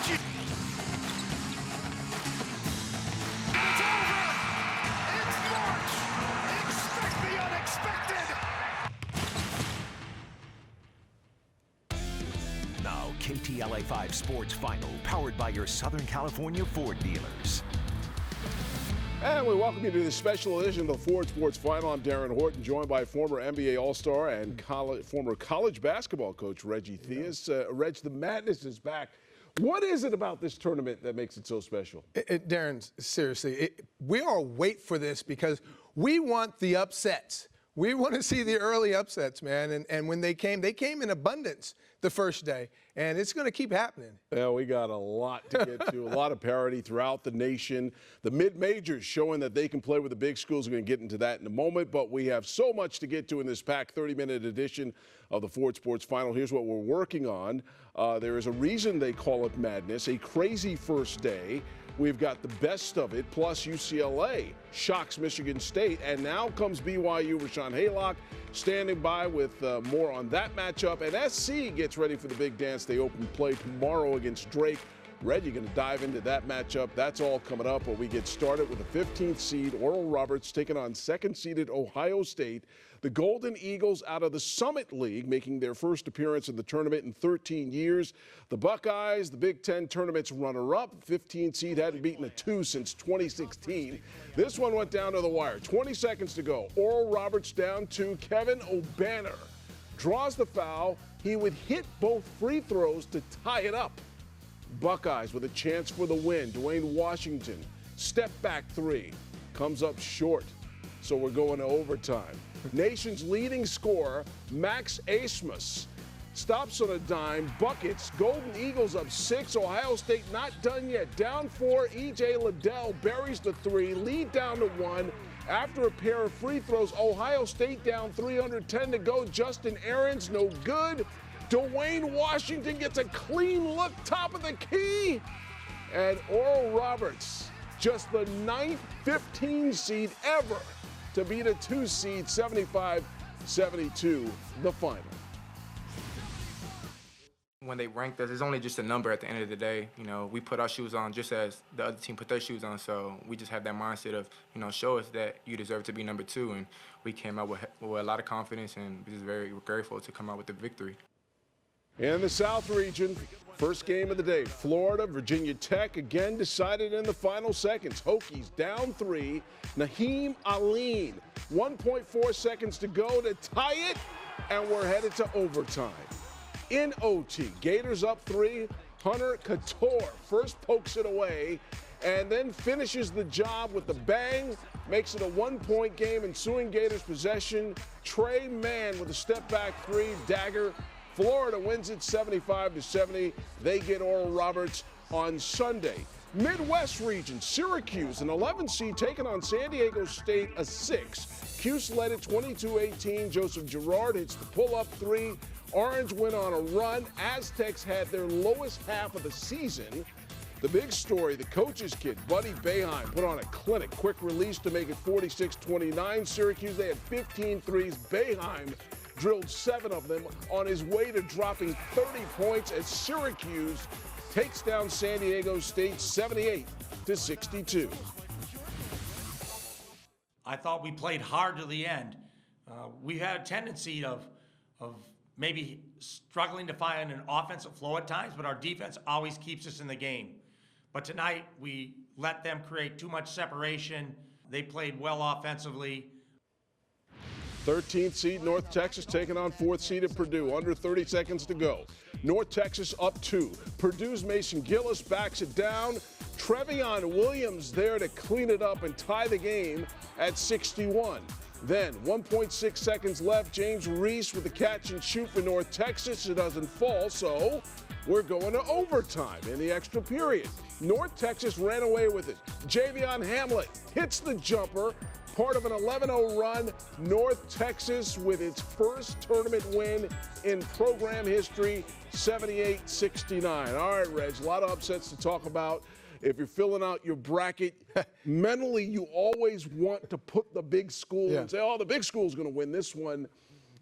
It's over! It's March! Expect the unexpected! Now, KTLA5 Sports Final, powered by your Southern California Ford dealers. And we welcome you to this special edition of the Ford Sports Final. I'm Darren Horton, joined by former NBA All-Star and former college basketball coach Reggie Theus. Reg, the madness is back. What is it about this tournament that makes it so special? Darren, seriously, we all wait for this because we want the upsets. We want to see the early upsets, man. And when they came in abundance the first day. And it's going to keep happening. Yeah, we got a lot to get to, a lot of parity throughout the nation. The mid-majors showing that they can play with the big schools. We're going to get into that in a moment. But we have so much to get to in this packed 30-minute edition of the Ford Sports Final. Here's what we're working on. There is a reason they call it madness, a crazy first day. We've got the best of it, plus UCLA shocks Michigan State. And now comes BYU, Rashawn Haylock, standing by with more on that matchup. And SC gets ready for the big dance. They open play tomorrow against Drake. Red, you're going to dive into that matchup. That's all coming up. But we get started with the 15th seed, Oral Roberts, taking on second-seeded Ohio State. The Golden Eagles out of the Summit League, making their first appearance in the tournament in 13 years. The Buckeyes, the Big Ten tournament's runner-up. 15 seed, hadn't beaten a 2 since 2016. This one went down to the wire. 20 seconds to go. Oral Roberts down 2. Kevin O'Banner draws the foul. He would hit both free throws to tie it up. Buckeyes with a chance for the win. Dwayne Washington, step back 3, comes up short. So we're going to overtime. Nation's leading scorer, Max Asmus, stops on a dime, buckets. Golden Eagles up 6. Ohio State not done yet. Down 4. E.J. Liddell buries the 3. Lead down to 1. After a pair of free throws, Ohio State down 310 to go. Justin Aarons, no good. Dwayne Washington gets a clean look, top of the key. And Oral Roberts, just the 9th 15 seed ever to beat a 2 seed, 75-72, the final. When they ranked us, it's only just a number at the end of the day. You know, we put our shoes on just as the other team put their shoes on, so we just have that mindset of, you know, show us that you deserve to be number 2, and we came out with a lot of confidence, and we're just very grateful to come out with the victory. In the South region, first game of the day, Florida, Virginia Tech, again decided in the final seconds. Hokies down 3. Naheem Aline, 1.4 seconds to go to tie it, and we're headed to overtime. In OT, Gators up 3. Hunter Couture first pokes it away and then finishes the job with the bang, makes it a 1-point game, ensuing Gators possession. Trey Mann with a step-back 3, dagger. Florida wins it 75-70. They get Oral Roberts on Sunday. Midwest region, Syracuse, an 11 seed, taking on San Diego State, a 6. Cuse led it 22-18. Joseph Girard hits the pull-up 3. Orange went on a run. Aztecs had their lowest half of the season. The big story, the coach's kid, Buddy Boeheim, put on a clinic. Quick release to make it 46-29. Syracuse, they had 15 threes. Boeheim drilled 7 of them on his way to dropping 30 points as Syracuse takes down San Diego State 78-62. I thought we played hard to the end. We had a tendency of maybe struggling to find an offensive flow at times, but our defense always keeps us in the game. But tonight, we let them create too much separation. They played well offensively. 13th seed North Texas taking on 4th seeded Purdue. Under 30 seconds to go. North Texas up 2. Purdue's Mason Gillis backs it down. Trevion Williams there to clean it up and tie the game at 61. Then 1.6 seconds left. James Reese with the catch and shoot for North Texas. It doesn't fall, so we're going to overtime in the extra period. North Texas ran away with it. Javion Hamlet hits the jumper. Part of an 11-0 run. North Texas with its first tournament win in program history, 78-69. All right, Reg, a lot of upsets to talk about. If you're filling out your bracket, mentally you always want to put the big school and say, oh, the big school's going to win this one.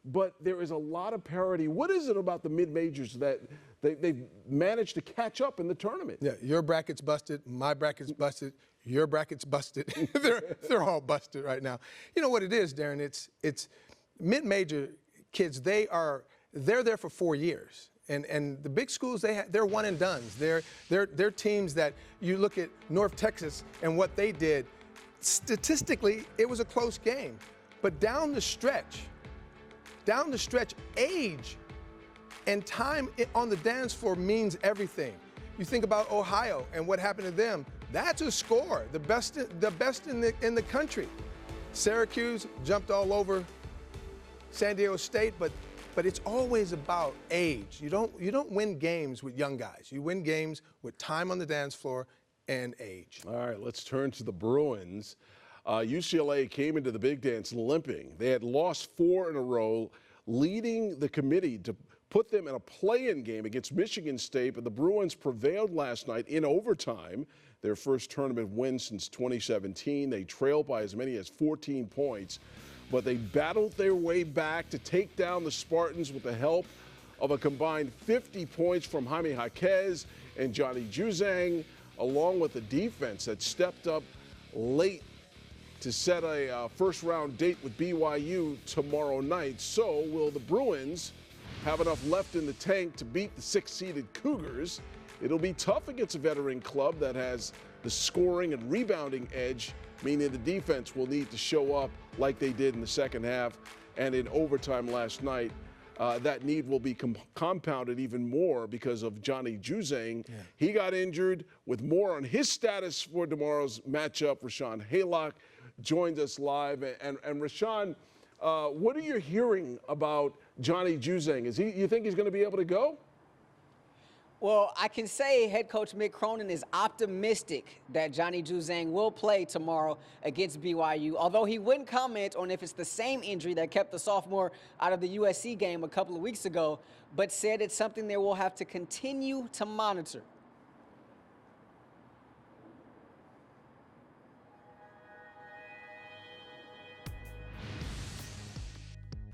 but there is a lot of parity. What is it about the mid-majors that they've managed to catch up in the tournament? Yeah, your bracket's busted, my bracket's busted, your bracket's busted. they're all busted right now. You know what it is, Darren? It's mid-major kids. They're there for 4 years. And the big schools, they're one and dones. They're teams that you look at North Texas and what they did. Statistically, it was a close game. But down the stretch, age and time on the dance floor means everything. You think about Ohio and what happened to them. That's a score, the best in the country. Syracuse jumped all over San Diego State, but it's always about age. You don't win games with young guys. You win games with time on the dance floor and age. All right, let's turn to the Bruins. UCLA came into the big dance limping. They had lost 4 in a row, leading the committee to put them in a play-in game against Michigan State, but the Bruins prevailed last night in overtime, their first tournament win since 2017. They trailed by as many as 14 points, but they battled their way back to take down the Spartans with the help of a combined 50 points from Jaime Jaquez and Johnny Juzang, along with the defense that stepped up late to set a first-round date with BYU tomorrow night. So will the Bruins have enough left in the tank to beat the 6th-seeded Cougars? It'll be tough against a veteran club that has the scoring and rebounding edge, meaning the defense will need to show up like they did in the second half and in overtime last night. That need will be compounded even more because of Johnny Juzang. Yeah. He got injured. With more on his status for tomorrow's matchup, Rashawn Haylock joins us live. And Rashawn, what are you hearing about Johnny Juzang? You think he's going to be able to go? Well, I can say head coach Mick Cronin is optimistic that Johnny Juzang will play tomorrow against BYU, although he wouldn't comment on if it's the same injury that kept the sophomore out of the USC game a couple of weeks ago, but said it's something they will have to continue to monitor.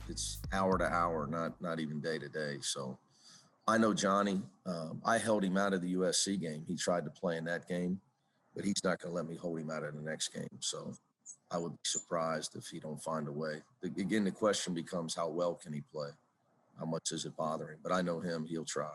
It's hour to hour, not even day to day. So I know Johnny. I held him out of the USC game. He tried to play in that game, but he's not going to let me hold him out of the next game. So I would be surprised if he don't find a way. Again, the question becomes how well can he play? How much is it bothering? But I know him, he'll try.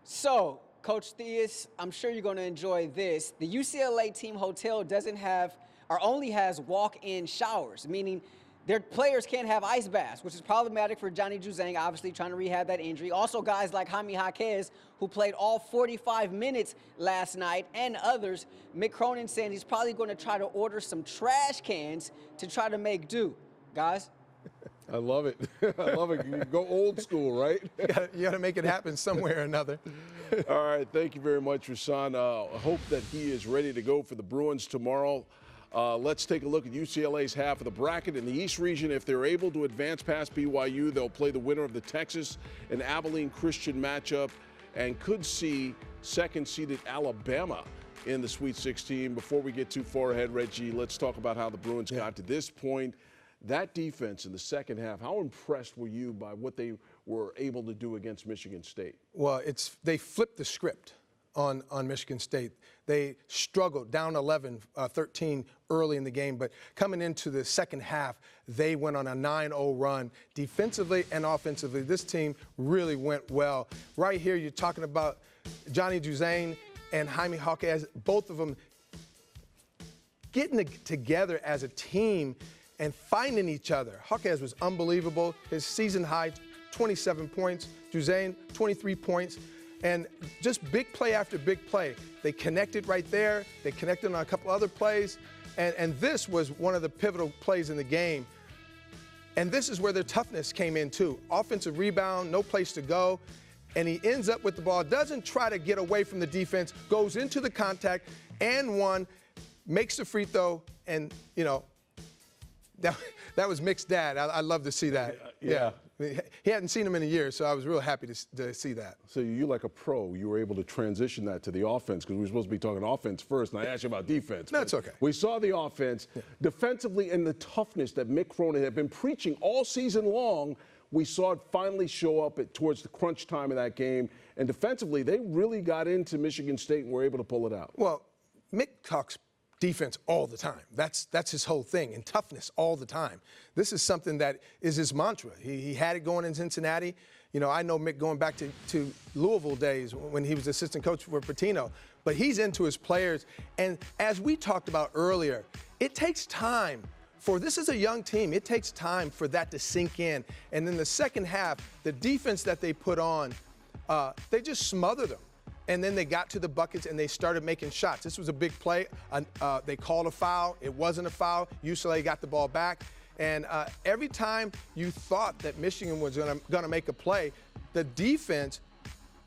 So, Coach Theus, I'm sure you're going to enjoy this. The UCLA team hotel doesn't have or only has walk-in showers, meaning their players can't have ice baths, which is problematic for Johnny Juzang, obviously trying to rehab that injury. Also, guys like Jaime Jaquez, who played all 45 minutes last night, and others. Mick Cronin saying he's probably going to try to order some trash cans to try to make do. Guys? I love it. I love it. You go old school, right? You got to make it happen somewhere or another. All right. Thank you very much, Rashawn. I hope that he is ready to go for the Bruins tomorrow. Let's take a look at UCLA's half of the bracket. In the East region, if they're able to advance past BYU, they'll play the winner of the Texas and Abilene Christian matchup and could see second-seeded Alabama in the Sweet 16. Before we get too far ahead, Reggie, let's talk about how the Bruins got to this point. That defense in the second half, how impressed were you by what they were able to do against Michigan State? Well, they flipped the script on Michigan State. They struggled, down 11-13 early in the game, but coming into the second half, they went on a 9-0 run. Defensively and offensively, this team really went well. Right here, you're talking about Johnny Juzang and Jaime Jaquez, both of them getting together as a team and finding each other. Jaquez was unbelievable. His season high, 27 points. Juzang, 23 points. And just big play after big play. They connected right there. They connected on a couple other plays. And this was one of the pivotal plays in the game. And this is where their toughness came in, too. Offensive rebound, no place to go. And he ends up with the ball, doesn't try to get away from the defense, goes into the contact, and one, makes the free throw. And, you know, that was Mick's dad. I love to see that. Yeah. He hadn't seen him in a year, so I was real happy to see that. So you, like a pro, you were able to transition that to the offense, because we were supposed to be talking offense first, and I asked you about defense. That's okay. We saw the offense defensively, and the toughness that Mick Cronin had been preaching all season long. We saw it finally show up towards the crunch time of that game. And defensively, they really got into Michigan State and were able to pull it out. Well, Mick talks defense all the time. That's his whole thing, and toughness all the time. This is something that is his mantra. He had it going in Cincinnati. You know, I know Mick going back to Louisville days when he was assistant coach for Pitino, but he's into his players. And as we talked about earlier, it takes time this is a young team. It takes time for that to sink in. And then the second half, the defense that they put on, they just smothered them. And then they got to the buckets and they started making shots. This was a big play. They called a foul. It wasn't a foul. UCLA got the ball back. And every time you thought that Michigan was going to make a play, the defense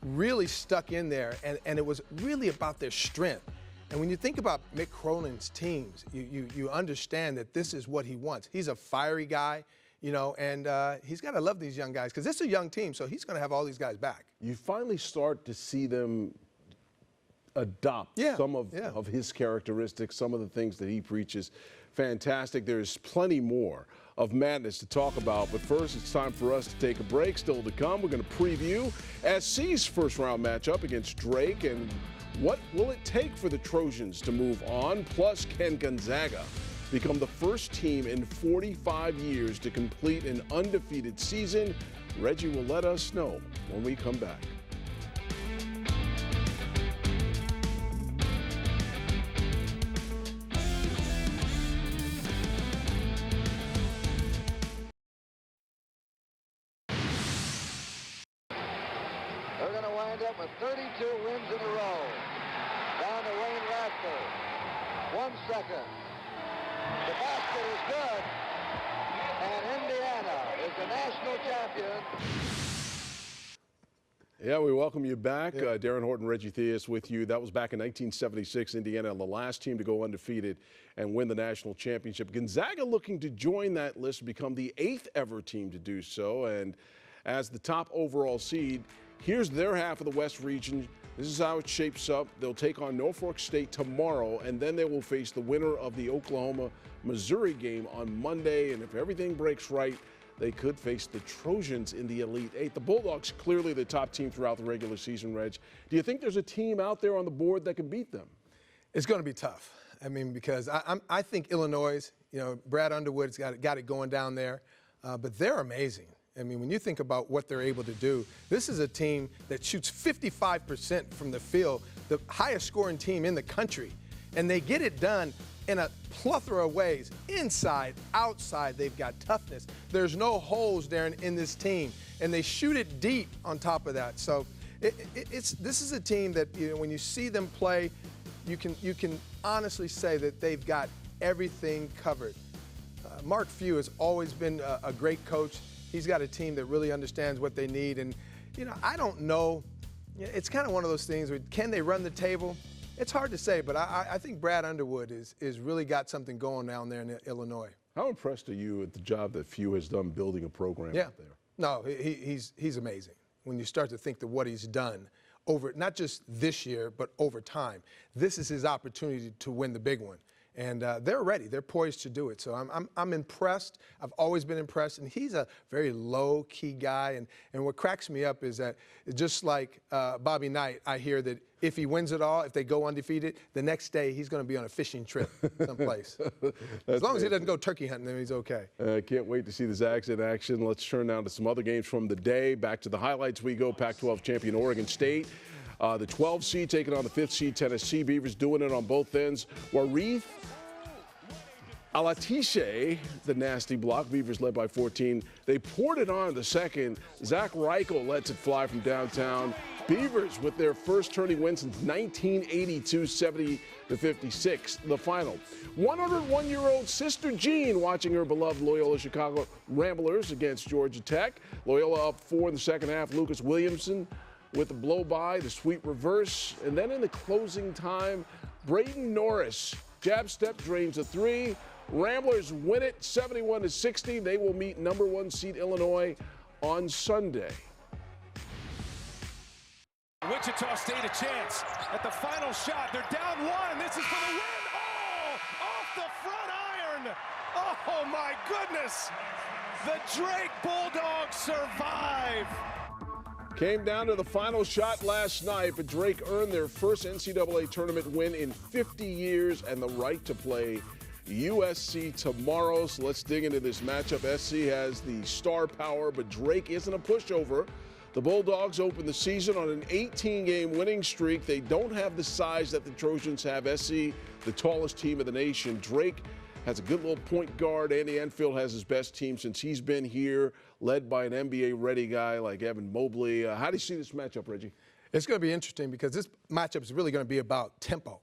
really stuck in there. And it was really about their strength. And when you think about Mick Cronin's teams, you understand that this is what he wants. He's a fiery guy, you know, and he's got to love these young guys, because this is a young team, so he's going to have all these guys back. You finally start to see them adopt some of his characteristics, some of the things that he preaches. Fantastic. There's plenty more of madness to talk about, but first it's time for us to take a break. Still to come, we're going to preview SC's first-round matchup against Drake, and what will it take for the Trojans to move on? Plus, can Gonzaga become the first team in 45 years to complete an undefeated season? Reggie will let us know when we come back. They're going to wind up with 32 wins in a row. Down to Wayne Radford. 1 second. The basket is good. And Indiana is the national champion. Yeah, we welcome you back. Darren Horton, Reggie Theus with you. That was back in 1976. Indiana, the last team to go undefeated and win the national championship. Gonzaga looking to join that list, become the 8th ever team to do so. And as the top overall seed, here's their half of the West region. This is how it shapes up. They'll take on Norfolk State tomorrow, and then they will face the winner of the Oklahoma-Missouri game on Monday. And if everything breaks right, they could face the Trojans in the Elite Eight. The Bulldogs clearly the top team throughout the regular season, Reg. Do you think there's a team out there on the board that can beat them? It's going to be tough. I mean, because I think Illinois, you know, Brad Underwood's got it going down there, but they're amazing. I mean, when you think about what they're able to do, this is a team that shoots 55% from the field, the highest scoring team in the country, and they get it done in a plethora of ways. Inside, outside, they've got toughness. There's no holes, Darren, in this team, and they shoot it deep on top of that. So this is a team that, you know, when you see them play, you can honestly say that they've got everything covered. Mark Few has always been a great coach. He's got a team that really understands what they need. And, you know, I don't know. It's kind of one of those things where, can they run the table? It's hard to say, but I think Brad Underwood is really got something going down there in Illinois. How impressed are you at the job that Few has done building a program out there? No, he's amazing. When you start to think of what he's done over, not just this year, but over time, this is his opportunity to win the big one. And they're ready. They're poised to do it. So I'm impressed. I've always been impressed. And he's a very low-key guy. And what cracks me up is that just like Bobby Knight, I hear that if he wins it all, if they go undefeated, the next day he's going to be on a fishing trip someplace. As long as he doesn't go turkey hunting, then he's okay. Can't wait to see the Zags in action. Let's turn now to some other games from the day. Back to the highlights we go. Pac-12 champion Oregon State. The 12 seed taking on the 5th seed Tennessee. Beavers doing it on both ends. Warith Alatishe, the nasty block. Beavers led by 14. They poured it on in the second. Zach Reichel lets it fly from downtown. Beavers with their first tourney win since 1982, 70-56. The final. 101-year-old Sister Jean watching her beloved Loyola Chicago Ramblers against Georgia Tech. Loyola up 4 in the second half. Lucas Williamson with the blow-by, the sweep reverse. And then in the closing time, Braden Norris jab step drains a 3. Ramblers win it 71-60. They will meet number 1 seed Illinois on Sunday. Wichita State a chance at the final shot. They're down one. This is for the win. Oh, off the front iron. Oh, my goodness. The Drake Bulldogs survive. Came down to the final shot last night, but Drake earned their first NCAA tournament win in 50 years and the right to play USC tomorrow. So let's dig into this matchup. SC has the star power, but Drake isn't a pushover. The Bulldogs open the season on an 18-game winning streak. They don't have the size that the Trojans have. SC, the tallest team of the nation. Drake has a good little point guard. Andy Enfield has his best team since he's been here, led by an NBA-ready guy like Evan Mobley. How do you see this matchup, Reggie? It's going to be interesting because this matchup is really going to be about tempo.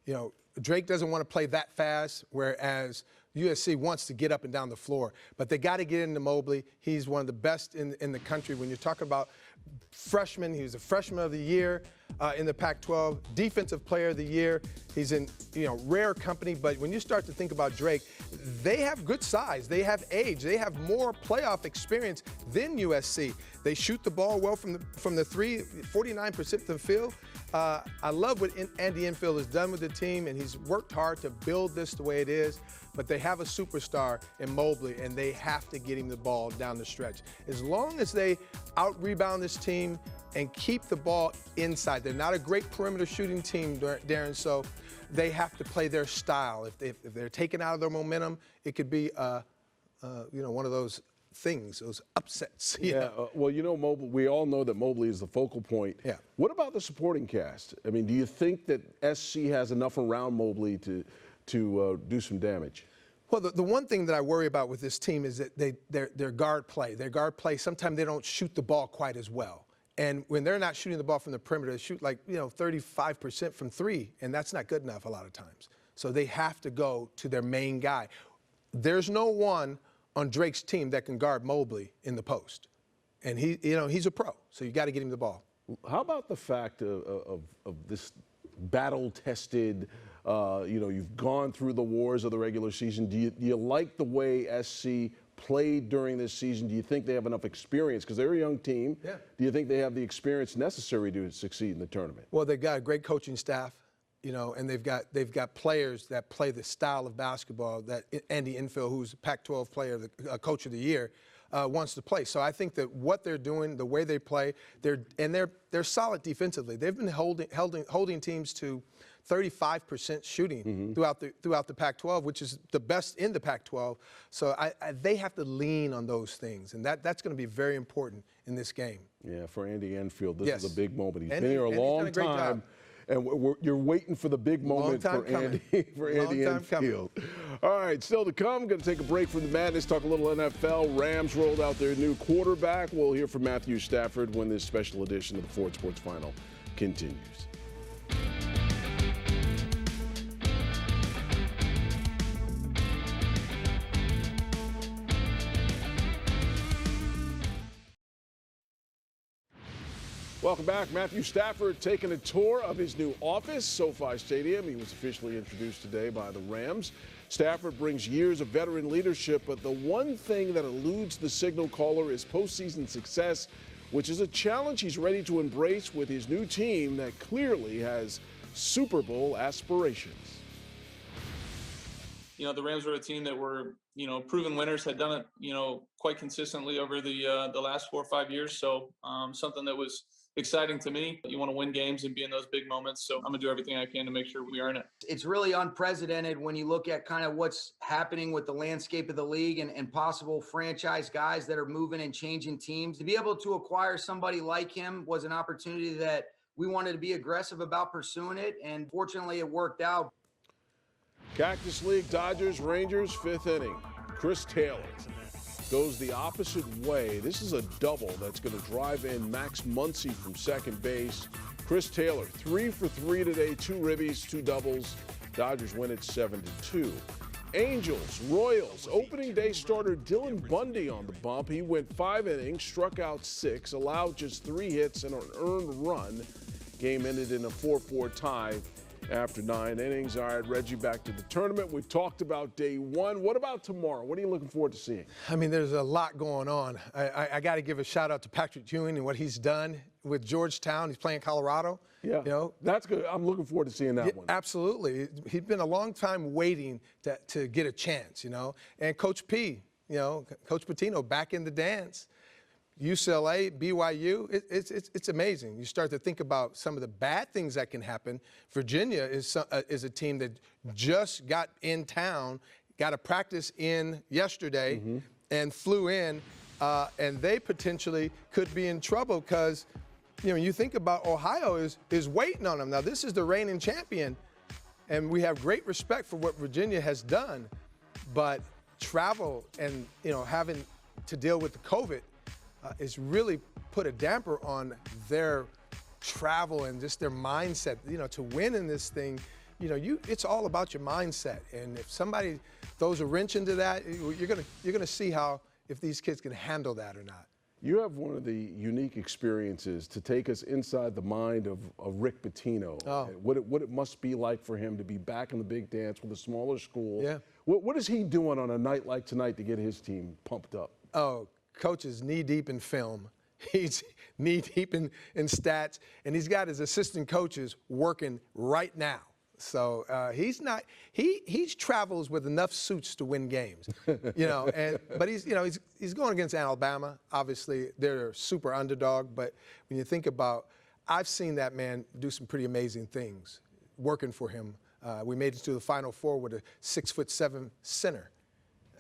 You know, Drake doesn't want to play that fast, whereas USC wants to get up and down the floor. But they got to get into Mobley. He's one of the best in the country. When you're talking about freshmen, he was a freshman of the year in the Pac-12, defensive player of the year. He's in, rare company. But when you start to think about Drake, they have good size. They have age. They have more playoff experience than USC. They shoot the ball well from the three, 49% from the field. I love what Andy Enfield has done with the team, and he's worked hard to build this the way it is. But they have a superstar in Mobley, and they have to get him the ball down the stretch. As long as they out-rebound this team and keep the ball inside. They're not a great perimeter shooting team, Darren, so they have to play their style. If they're taken out of their momentum, it could be, one of those things, those upsets. Mobley, we all know that Mobley is the focal point. Yeah. What about the supporting cast? I mean, do you think that SC has enough around Mobley to do some damage? Well, the one thing that I worry about with this team is that their guard play. Their guard play, sometimes they don't shoot the ball quite as well. And when they're not shooting the ball from the perimeter, they shoot 35% from three, and that's not good enough a lot of times. So they have to go to their main guy. There's no one on Drake's team that can guard Mobley in the post. And he's a pro, so you got to get him the ball. How about the fact of this battle-tested, you've gone through the wars of the regular season. Do you like the way SC played during this season? Do you think they have enough experience? Because they're a young team. Yeah. Do you think they have the experience necessary to succeed in the tournament? Well, they've got a great coaching staff, and they've got players that play the style of basketball that Andy Enfield, who's a Pac-12 player, coach of the year, wants to play. So I think that what they're doing, the way they play, they're solid defensively. They've been holding teams to 35% shooting throughout the Pac-12, which is the best in the Pac-12. So they have to lean on those things, and that's going to be very important in this game. Yeah, for Andy Enfield, this is a big moment. He's been here a Andy's long done a great time. job. And you're waiting for the big moment for Andy Enfield. All right, still to come. Going to take a break from the madness, talk a little NFL. Rams rolled out their new quarterback. We'll hear from Matthew Stafford when this special edition of the Ford Sports Final continues. Welcome back. Matthew Stafford taking a tour of his new office, SoFi Stadium. He was officially introduced today by the Rams. Stafford brings years of veteran leadership, but the one thing that eludes the signal caller is postseason success, which is a challenge he's ready to embrace with his new team that clearly has Super Bowl aspirations. The Rams were a team that were, proven winners, had done it, quite consistently over the last 4 or 5 years. So something that was exciting to me. You want to win games and be in those big moments. So I'm going to do everything I can to make sure we are in it. It's really unprecedented when you look at kind of what's happening with the landscape of the league and possible franchise guys that are moving and changing teams. To be able to acquire somebody like him was an opportunity that we wanted to be aggressive about pursuing it. And fortunately, it worked out. Cactus League, Dodgers, Rangers, fifth inning. Chris Taylor goes the opposite way. This is a double that's going to drive in Max Muncy from second base. Chris Taylor, 3 for 3 today, 2 ribbies, 2 doubles. Dodgers win it 7-2. Angels, Royals, opening day starter Dylan Bundy on the bump. He went 5 innings, struck out 6, allowed just 3 hits and an earned run. Game ended in a 4-4 tie. after 9 innings. All right, Reggie, back to the tournament. We've talked about day one. What about tomorrow? What are you looking forward to seeing? I mean, there's a lot going on. I got to give a shout out to Patrick Ewing and what he's done with Georgetown. He's playing Colorado. Yeah, you know, that's good. I'm looking forward to seeing that one. Absolutely. He's been a long time waiting to get a chance, you know. And Coach P, you know, Coach Pitino back in the dance. UCLA, BYU, it's amazing. You start to think about some of the bad things that can happen. Virginia is a team that just got in town, got a practice in yesterday, and flew in, and they potentially could be in trouble because, you know, you think about Ohio is waiting on them. Now, this is the reigning champion, and we have great respect for what Virginia has done, but travel and, you know, having to deal with the COVID is really put a damper on their travel and just their mindset. You know, to win in this thing, you know, it's all about your mindset. And if somebody throws a wrench into that, you're gonna see how if these kids can handle that or not. You have one of the unique experiences to take us inside the mind of Rick Pitino. Oh. What it must be like for him to be back in the big dance with a smaller school. Yeah. What is he doing on a night like tonight to get his team pumped up? Oh, Coach is knee-deep in film. He's knee-deep in stats, and he's got his assistant coaches working right now. So he travels with enough suits to win games, you know. But he's going against Alabama. Obviously, they're a super underdog. But when you think about, I've seen that man do some pretty amazing things working for him. We made it to the Final Four with a 6'7" center.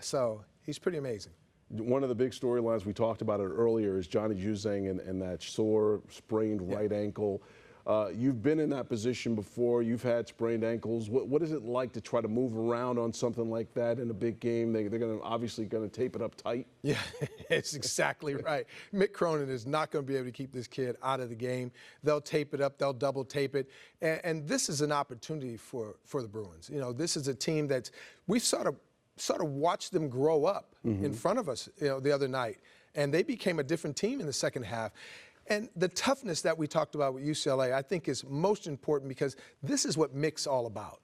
So he's pretty amazing. One of the big storylines, we talked about it earlier, is Johnny Juzang and that sore, sprained right ankle. You've been in that position before. You've had sprained ankles. What is it like to try to move around on something like that in a big game? They're obviously going to tape it up tight. Yeah, it's exactly right. Mick Cronin is not going to be able to keep this kid out of the game. They'll tape it up. They'll double tape it. And this is an opportunity for the Bruins. You know, this is a team that we've sort of watched them grow up in front of us, you know, the other night. And they became a different team in the second half. And the toughness that we talked about with UCLA, I think, is most important because this is what Mick's all about.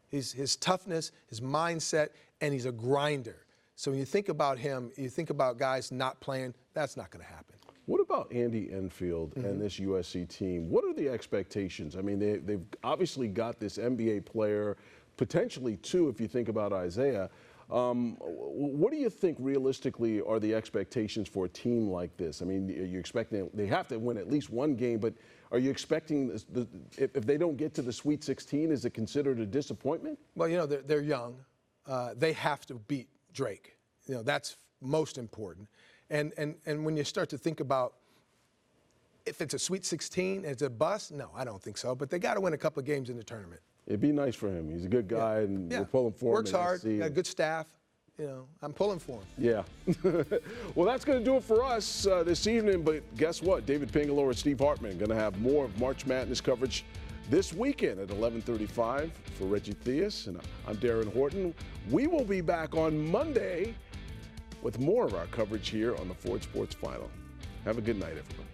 His toughness, his mindset, and he's a grinder. So when you think about him, you think about guys not playing, that's not going to happen. What about Andy Enfield and this USC team? What are the expectations? I mean, they've obviously got this NBA player, potentially two if you think about Isaiah. What do you think realistically are the expectations for a team like this? I mean, are you expecting they have to win at least one game, but are you expecting if they don't get to the Sweet 16, is it considered a disappointment? Well, you know, they're young. They have to beat Drake. You know, that's most important. And when you start to think about if it's a Sweet 16, it's a bust, no, I don't think so. But they got to win a couple of games in the tournament. It'd be nice for him. He's a good guy, and we're pulling for him. Works hard, got a good staff. You know, I'm pulling for him. Yeah. Well, that's going to do it for us this evening. But guess what? David Pingolo and Steve Hartman going to have more of March Madness coverage this weekend at 11:35 for Reggie Theus. And I'm Darren Horton. We will be back on Monday with more of our coverage here on the Ford Sports Final. Have a good night, everyone.